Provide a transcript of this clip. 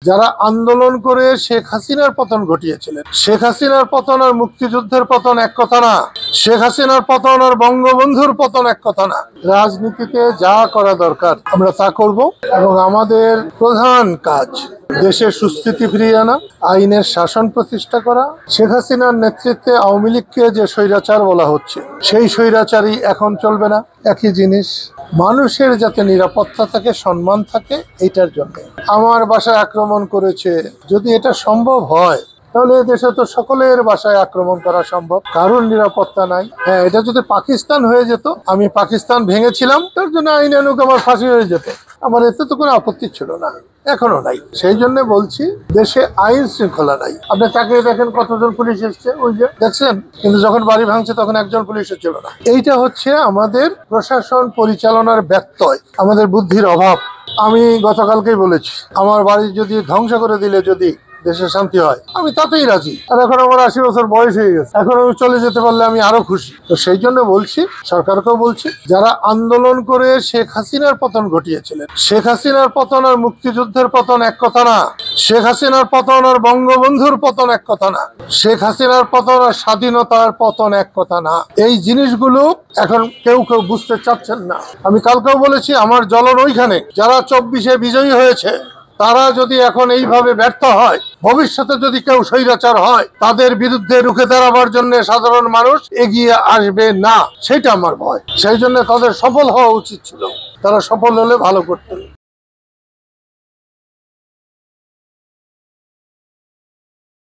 যারা আন্দোলন করে শেখ হাসিনার পতন ঘটিয়েছিলেন, শেখ হাসিনার পতন আর মুক্তিযুদ্ধের পতন এক কথা না, শেখ হাসিনার পতন আর বঙ্গবন্ধুর পতন এক কথা না। রাজনীতিতে যা করা দরকার আমরা তা করব এবং আমাদের প্রধান কাজ দেশের সুস্থিতি ফিরিয়ে আনা, আইনের শাসন প্রতিষ্ঠা করা। শেখ হাসিনার নেতৃত্বে আওয়ামী লীগকে যে স্বৈরাচার বলা হচ্ছে সেই স্বৈরাচারই এখন চলবে না। একই জিনিস, মানুষের যাতে নিরাপত্তা থাকে, সম্মান থাকে, এইটার জন্য আমার বাসায় আক্রমণ করেছে। যদি এটা সম্ভব হয় তাহলে দেশে তো সকলের বাসায় আক্রমণ করা সম্ভব, কারণ নিরাপত্তা নাই। হ্যাঁ, এটা যদি পাকিস্তান হয়ে যেত, আমি পাকিস্তান ভেঙেছিলাম, তার জন্য আইনানুগ আমার ফাঁসি হয়ে যেত, আমার এতে তো কোনো আপত্তি ছিল না, এখনো নাই। সেই জন্য বলছি দেশে আইন শৃঙ্খলা নাই। আপনি তাকে দেখেন কতজন পুলিশ এসছে, ওই যে দেখছেন, কিন্তু যখন বাড়ি ভাঙছে তখন একজন পুলিশে ছিল না। এইটা হচ্ছে আমাদের প্রশাসন পরিচালনার ব্যত্যয়, আমাদের বুদ্ধির অভাব। আমি গতকালকেই বলেছি, আমার বাড়ি যদি ধ্বংস করে দিলে যদি দেশে শান্তি হয়, আমি তাতেই রাজি। আর এখন আমার 80 বছর বয়স হয়ে গেছে, এখন আমি চলে যেতে পারলে আমি আরো খুশি। তো সেই জন্য বলছি, সরকারকেও বলছি, যারা আন্দোলন করে শেখ হাসিনার পতন ঘটিয়েছিলেন, শেখ হাসিনার পতন আর মুক্তিযুদ্ধের পতন এক কথা না, শেখ হাসিনার পতন আর বঙ্গবন্ধুর পতন এক কথা না, শেখ হাসিনার পতন আর স্বাধীনতার পতন এক কথা না। এই জিনিসগুলো এখন কেউ বুঝতে চাচ্ছেন না। আমি কালকেও বলেছি, আমার জ্বলন ওইখানে, যারা 24-এ বিজয়ী হয়েছে তারা যদি এখন এইভাবে ব্যর্থ হয়, ভবিষ্যতে যদি কেউ স্বৈরাচার হয়, তাদের বিরুদ্ধে রুখে দাঁড়াবার জন্য সাধারণ মানুষ এগিয়ে আসবে না, সেটা আমার ভয়। সেই জন্য তাদের সফল হওয়া উচিত ছিল, তারা সফল হলে ভালো করতেন।